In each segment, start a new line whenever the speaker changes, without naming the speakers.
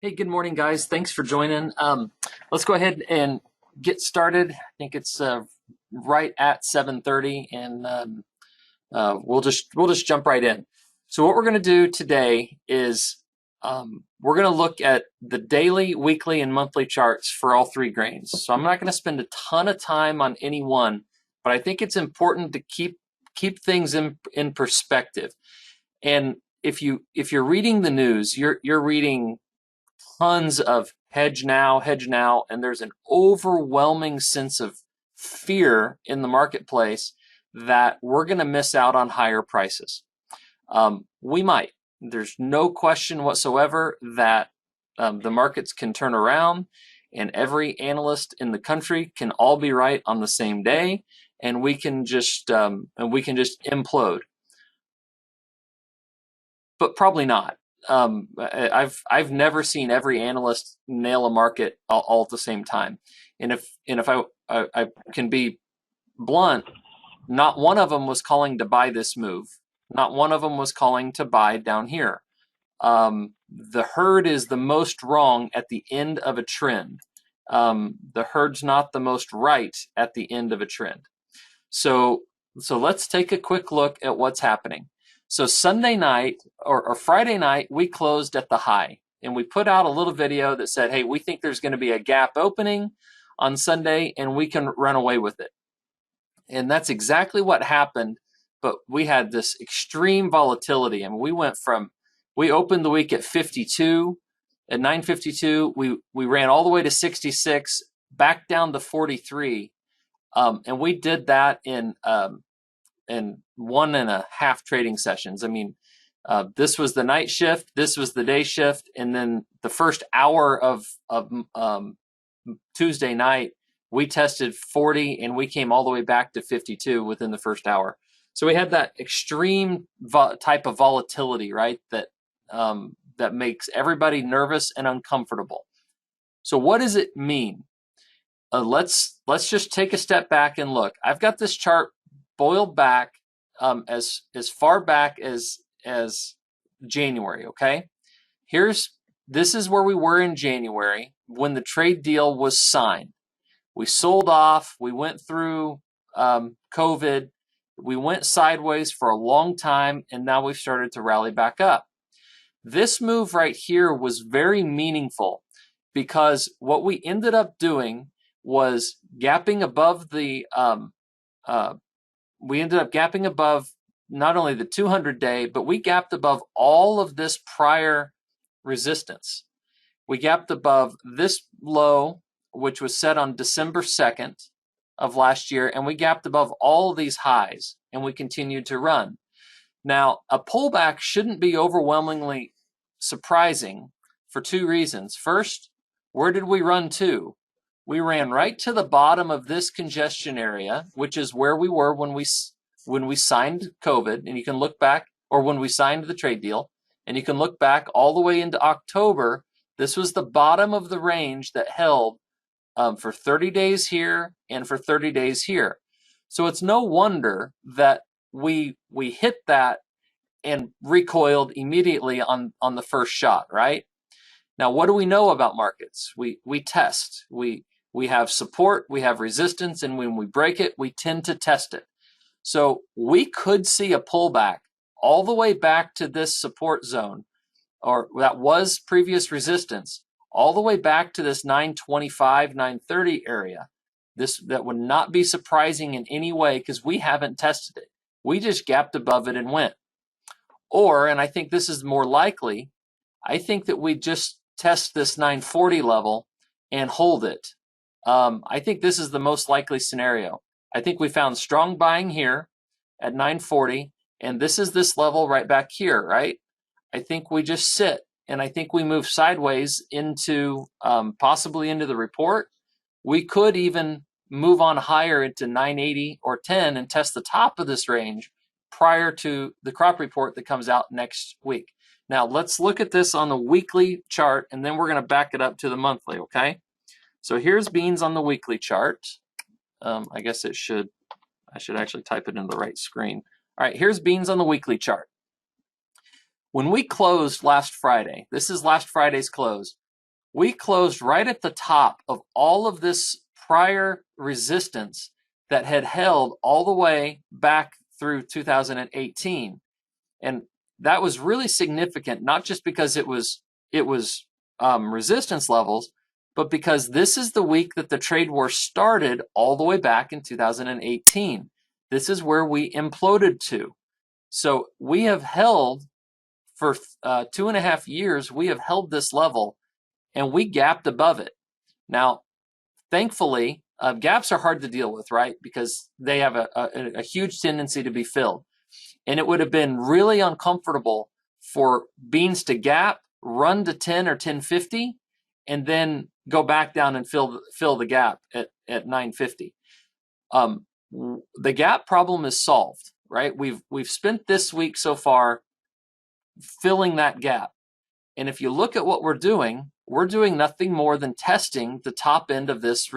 Hey, good morning, guys. Thanks for joining. Let's go ahead and get started. I think it's right at 7:30, and we'll just jump right in. So what we're going to do today is we're going to look at the daily, weekly, and monthly charts for all three grains. So I'm not going to spend a ton of time on any one, but I think it's important to keep things in perspective. And if you're reading the news, you're reading tons of hedge now, and there's an overwhelming sense of fear in the marketplace that we're going to miss out on higher prices. We might. There's no question whatsoever that the markets can turn around, and every analyst in the country can all be right on the same day, and we can just implode. But probably not. I've never seen every analyst nail a market all at the same time. And if I can be blunt, not one of them was calling to buy this move. Not one of them was calling to buy down here. The herd is the most wrong at the end of a trend. The herd's not the most right at the end of a trend. So let's take a quick look at what's happening. So Sunday night or Friday night, we closed at the high, and we put out a little video that said, hey, we think there's going to be a gap opening on Sunday, and we can run away with it. And that's exactly what happened, but we had this extreme volatility. I mean, we opened the week at 52, at 952, we ran all the way to 66, back down to 43, and we did that in 1.5 trading sessions. I mean, this was the night shift, this was the day shift, and then the first hour of Tuesday night, we tested 40, and we came all the way back to 52 within the first hour. So we had that extreme type of volatility, right? That makes everybody nervous and uncomfortable. So what does it mean? Let's just take a step back and look. I've got this chart boiled back as far back as January. Okay, this is where we were in January when the trade deal was signed. We sold off. We went through COVID. We went sideways for a long time, and now we've started to rally back up. This move right here was very meaningful because what we ended up doing was gapping above the we ended up gapping above not only the 200-day, but we gapped above all of this prior resistance. We gapped above this low, which was set on December 2nd of last year, and we gapped above all of these highs, and we continued to run. Now, a pullback shouldn't be overwhelmingly surprising for two reasons. First, where did we run to? We ran right to the bottom of this congestion area, which is where we were when we signed COVID, and you can look back, or when we signed the trade deal, and you can look back all the way into October. This was the bottom of the range that held for 30 days here and for 30 days here. So it's no wonder that we hit that and recoiled immediately on the first shot, right? Now, what do we know about markets? We test. We have support, we have resistance, and when we break it, we tend to test it. So we could see a pullback all the way back to this support zone, or that was previous resistance, all the way back to this 925, 930 area. That would not be surprising in any way because we haven't tested it. We just gapped above it and went. Or, and I think this is more likely, I think that we just test this 940 level and hold it. I think this is the most likely scenario. I think we found strong buying here at 940, and this is this level right back here, right? I think we just sit, and I think we move sideways into possibly into the report. We could even move on higher into 980 or 10 and test the top of this range prior to the crop report that comes out next week. Now, let's look at this on the weekly chart, and then we're going to back it up to the monthly, okay? So here's beans on the weekly chart. I guess I should actually type it in the right screen. All right, here's beans on the weekly chart. When we closed last Friday, this is last Friday's close, we closed right at the top of all of this prior resistance that had held all the way back through 2018. And that was really significant, not just because it was resistance levels, but because this is the week that the trade war started all the way back in 2018. This is where we imploded to. So we have held for 2.5 years, we have held this level and we gapped above it. Now, thankfully, gaps are hard to deal with, right? Because they have a huge tendency to be filled. And it would have been really uncomfortable for beans to gap, run to 10 or 1050, and then go back down and fill the gap at 950. The gap problem is solved, right? We've spent this week so far filling that gap. And if you look at what we're doing nothing more than testing the top end of this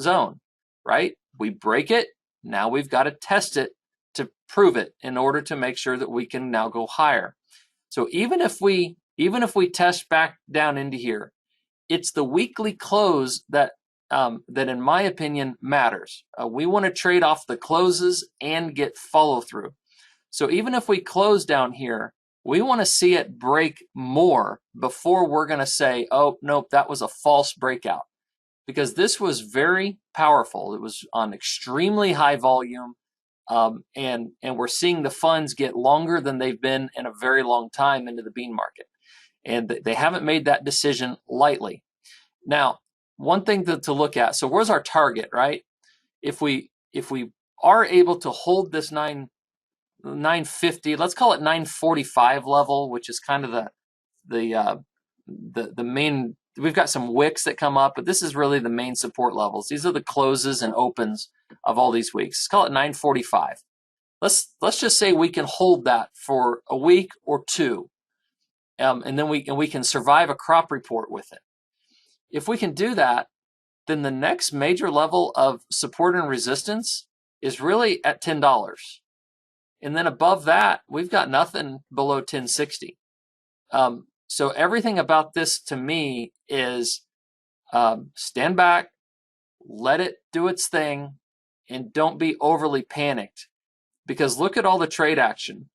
zone, right? We break it, now we've got to test it to prove it in order to make sure that we can now go higher. So even if we test back down into here, it's the weekly close that in my opinion matters. We want to trade off the closes and get follow through. So even if we close down here, we want to see it break more before we're going to say, oh, nope, that was a false breakout. Because this was very powerful. It was on extremely high volume. And we're seeing the funds get longer than they've been in a very long time into the bean market. And they haven't made that decision lightly. Now, one thing to look at, so where's our target, right? If we are able to hold this 950, let's call it 945 level, which is kind of the main. We've got some wicks that come up, but this is really the main support levels. These are the closes and opens of all these weeks. Let's call it 945. Let's just say we can hold that for a week or two, and then we can survive a crop report with it. If we can do that, then the next major level of support and resistance is really at $10. And then above that, we've got nothing below 1060. So everything about this to me is stand back, let it do its thing, and don't be overly panicked. Because look at all the trade action.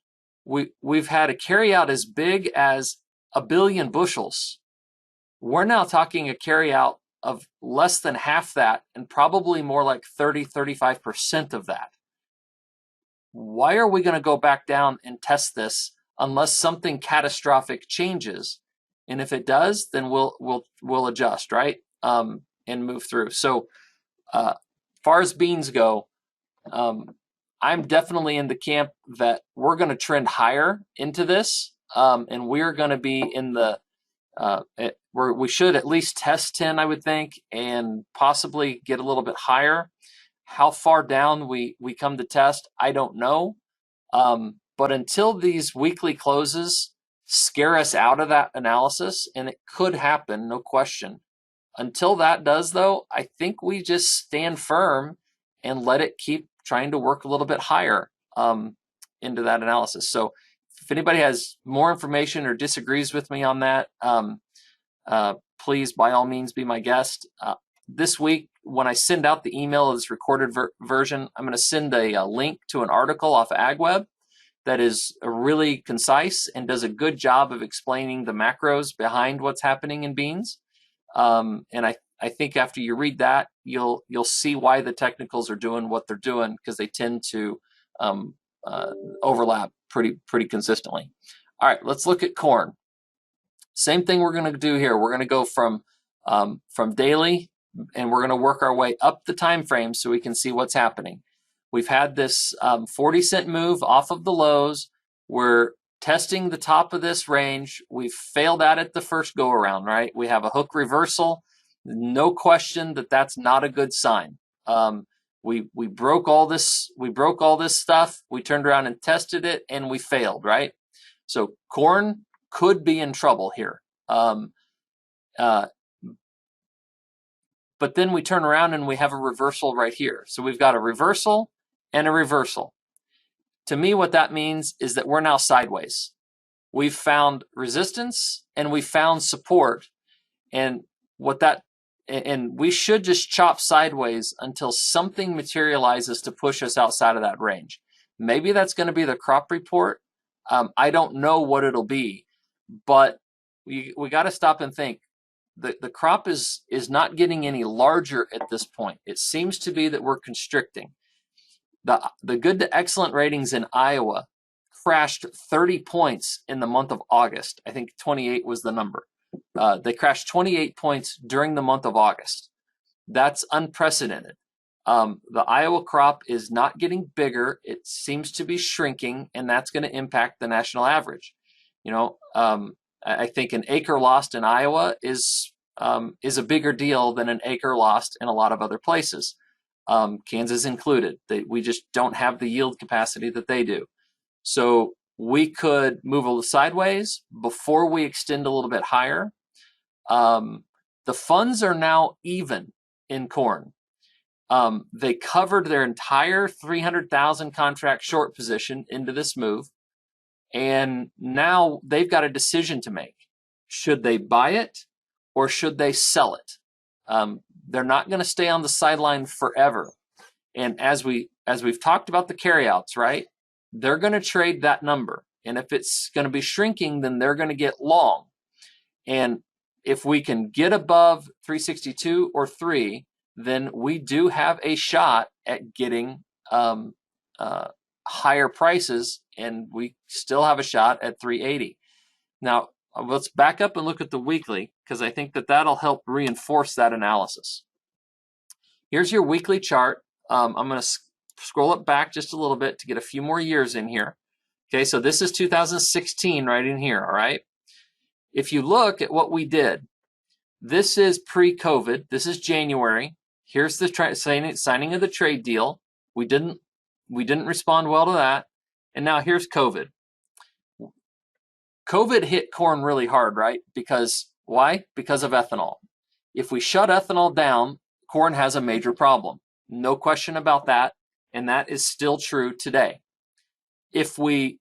We've had a carryout as big as 1 billion bushels. We're now talking a carryout of less than half that, and probably more like 30-35% of that. Why are we going to go back down and test this unless something catastrophic changes? And if it does, then we'll adjust, right? And move through. So far as beans go, I'm definitely in the camp that we're going to trend higher into this, and we're going to be in the we should at least test 10, I would think, and possibly get a little bit higher. How far down we come to test, I don't know. But until these weekly closes scare us out of that analysis, and it could happen, no question. Until that does, though, I think we just stand firm and let it keep trying to work a little bit higher into that analysis. So if anybody has more information or disagrees with me on that, please, by all means, be my guest. This week, when I send out the email of this recorded version, I'm going to send a link to an article off of AgWeb that is really concise and does a good job of explaining the macros behind what's happening in beans. And I think after you read that, you'll see why the technicals are doing what they're doing, because they tend to overlap pretty consistently. All right, let's look at corn. Same thing we're going to do here. We're going to go from daily, and we're going to work our way up the time frame so we can see what's happening. We've had this 40-cent move off of the lows. We're testing the top of this range. We've failed at it the first go around, right? We have a hook reversal. No question that that's not a good sign. We broke all this. We broke all this stuff. We turned around and tested it, and we failed, right? So corn could be in trouble here. But then we turn around and we have a reversal right here. So we've got a reversal and a reversal. To me, what that means is that we're now sideways. We've found resistance and we found support. And what that and we should just chop sideways until something materializes to push us outside of that range. Maybe that's going to be the crop report. I don't know what it'll be, but we got to stop and think. The crop is not getting any larger at this point. It seems to be that we're constricting. The good to excellent ratings in Iowa crashed 30 points in the month of August. I think 28 was the number. They crashed 28 points during the month of August. That's unprecedented. The Iowa crop is not getting bigger. It seems to be shrinking, and that's going to impact the national average. I think an acre lost in Iowa is a bigger deal than an acre lost in a lot of other places, Kansas included. We just don't have the yield capacity that they do. So we could move a little sideways before we extend a little bit higher. The funds are now even in corn. They covered their entire 300,000 contract short position into this move, and now they've got a decision to make. Should they buy it or should they sell it? They're not going to stay on the sideline forever. And as we've talked about the carryouts, right? They're going to trade that number. And if it's going to be shrinking, then they're going to get long. And if we can get above 362 or 3, then we do have a shot at getting higher prices, and we still have a shot at 380. Now, let's back up and look at the weekly, because I think that that'll help reinforce that analysis. Here's your weekly chart. I'm going to scroll it back just a little bit to get a few more years in here. Okay, so this is 2016 right in here, all right? If you look at what we did, this is pre-COVID. This is January. Here's the signing of the trade deal. We didn't respond well to that. And now here's COVID. COVID hit corn really hard, right? Because why? Because of ethanol. If we shut ethanol down, corn has a major problem. No question about that. And that is still true today. If we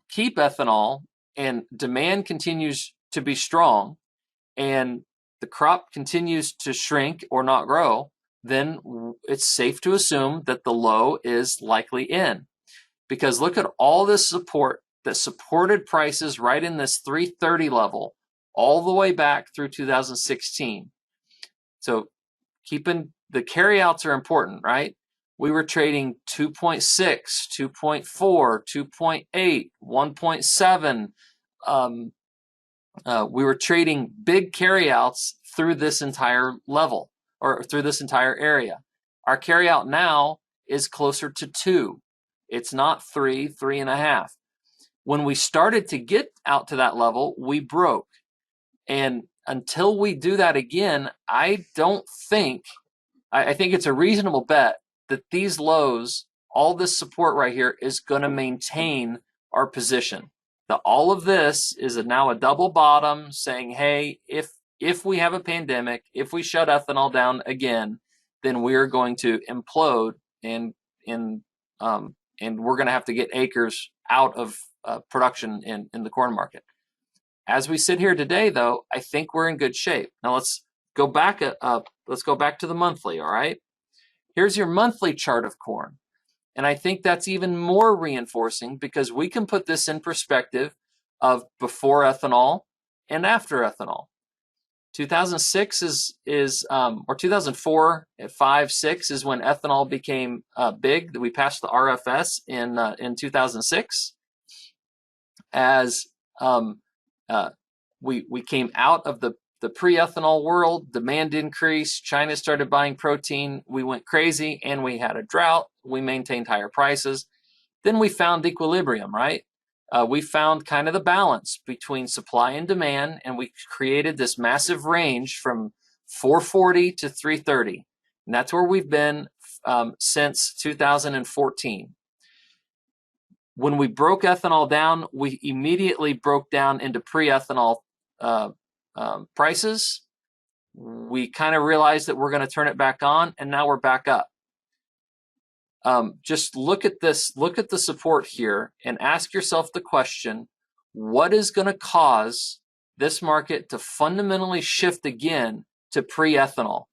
keep ethanol and demand continues to be strong and the crop continues to shrink or not grow, then it's safe to assume that the low is likely in. Because look at all this support that supported prices right in this 330 level all the way back through 2016. So keeping the carryouts are important, right? We were trading 2.6, 2.4, 2.8, 1.7. We were trading big carryouts through this entire level or through this entire area. Our carryout now is closer to 2. It's not 3, 3.5. When we started to get out to that level, we broke. And until we do that again, I think it's a reasonable bet that these lows, all this support right here, is going to maintain our position. All of this is now a double bottom saying, hey, if we have a pandemic, if we shut ethanol down again, then we're going to implode and we're going to have to get acres out of production in the corn market. As we sit here today, though, I think we're in good shape. Now let's go back let's go back to the monthly, all right? Here's your monthly chart of corn. And I think that's even more reinforcing because we can put this in perspective of before ethanol and after ethanol. 2006 or 2004, 5, 6 is when ethanol became big. We passed the RFS in 2006. As we came out of the pre-ethanol world, demand increased, China started buying protein, we went crazy, and we had a drought. We maintained higher prices. Then we found equilibrium, right? We found kind of the balance between supply and demand, and we created this massive range from 440 to 330. And that's where we've been since 2014. When we broke ethanol down, we immediately broke down into pre-ethanol prices. We kind of realized that we're going to turn it back on, and now we're back up. Just look at this, look at the support here, and ask yourself the question, what is going to cause this market to fundamentally shift again to pre-ethanol?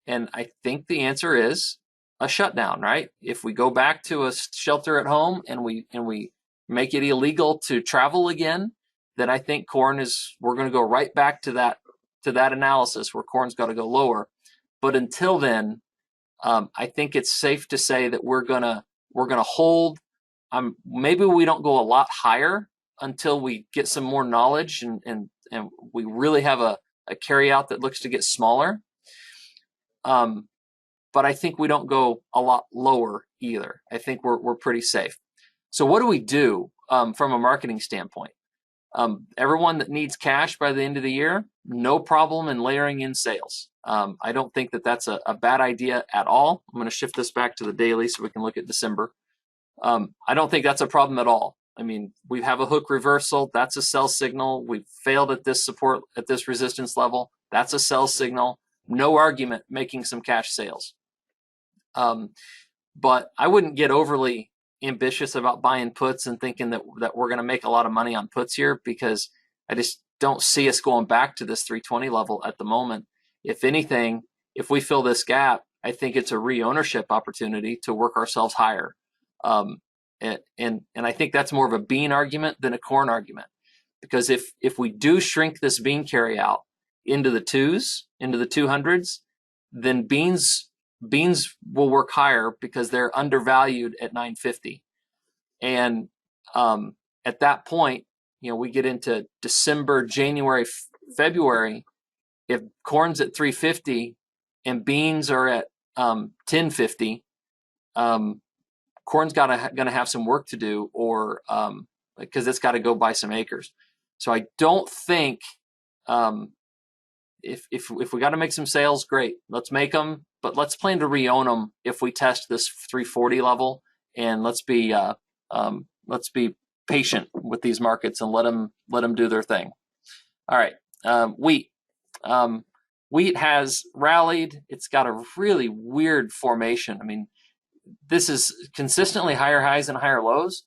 And I think the answer is a shutdown, right? If we go back to a shelter at home and we make it illegal to travel again, then I think we're going to go right back to that analysis where corn's got to go lower. But until then, I think it's safe to say that we're gonna hold. Maybe we don't go a lot higher until we get some more knowledge and we really have a carryout that looks to get smaller. But I think we don't go a lot lower either. I think we're pretty safe. So what do we do from a marketing standpoint? Everyone that needs cash by the end of the year, no problem in layering in sales. I don't think that that's a bad idea at all. I'm going to shift this back to the daily so we can look at December. I don't think that's a problem at all. I mean, we have a hook reversal. That's a sell signal. We've failed at this support, at this resistance level. That's a sell signal. No argument making some cash sales. But I wouldn't get overly ambitious about buying puts and thinking that we're going to make a lot of money on puts here, because I just don't see us going back to this 320 level at the moment. If anything, if we fill this gap, I think it's a re-ownership opportunity to work ourselves higher. And I think that's more of a bean argument than a corn argument, because if we do shrink this bean carry out into the 200s, then beans will work higher because they're undervalued at 950. And at that point, we get into December, January, February. If corn's at 350 and beans are at 1050, corn's gonna have some work to do, or because it's got to go buy some acres. So I don't think if we got to make some sales, great, let's make them, but let's plan to re-own them if we test this 340 level, and let's be patient with these markets and let them do their thing. All right, wheat. Wheat has rallied. It's got a really weird formation. I mean, this is consistently higher highs and higher lows,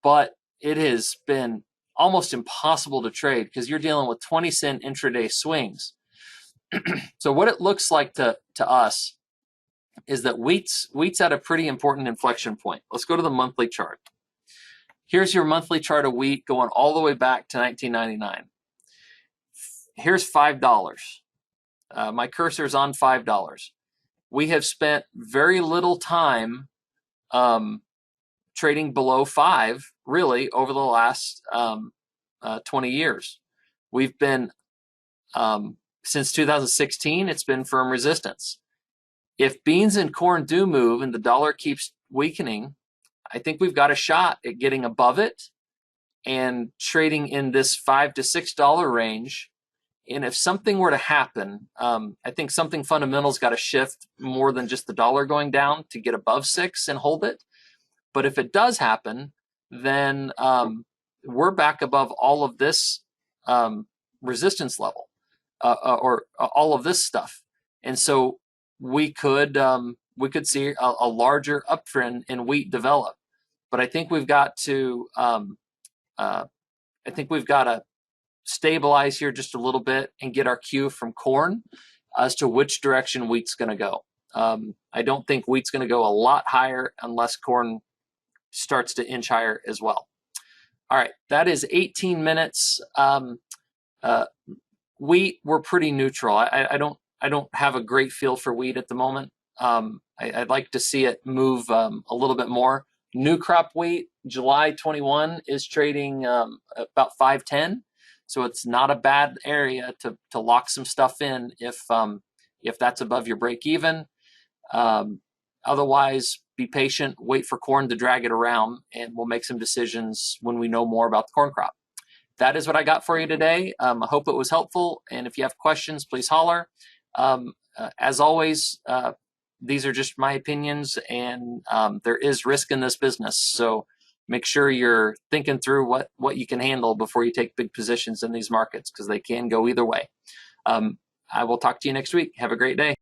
but it has been almost impossible to trade because you're dealing with 20-cent intraday swings. So what it looks like to us is that wheat's at a pretty important inflection point. Let's go to the monthly chart. Here's your monthly chart of wheat going all the way back to 1999. Here's $5. My cursor's on $5. We have spent very little time trading below 5, really, over the last 20 years. We've been, since 2016, it's been firm resistance. If beans and corn do move and the dollar keeps weakening, I think we've got a shot at getting above it and trading in this $5 to $6 range. And if something were to happen, I think something fundamental's got to shift more than just the dollar going down to get above 6 and hold it. But if it does happen, then we're back above all of this resistance level, or all of this stuff. And so we could see a larger uptrend in wheat develop. But I think we've got to stabilize here just a little bit and get our cue from corn as to which direction wheat's going to go. I don't think wheat's going to go a lot higher unless corn starts to inch higher as well. All right, that is 18 minutes. Wheat, we're pretty neutral. I don't have a great feel for wheat at the moment. I'd like to see it move a little bit more. New crop wheat, July 21 is trading about 510. So it's not a bad area to lock some stuff in if that's above your break even. Otherwise, be patient, wait for corn to drag it around, and we'll make some decisions when we know more about the corn crop. That is what I got for you today. I hope it was helpful, and if you have questions, please holler. As always, these are just my opinions, and there is risk in this business. So make sure you're thinking through what you can handle before you take big positions in these markets, because they can go either way. I will talk to you next week. Have a great day.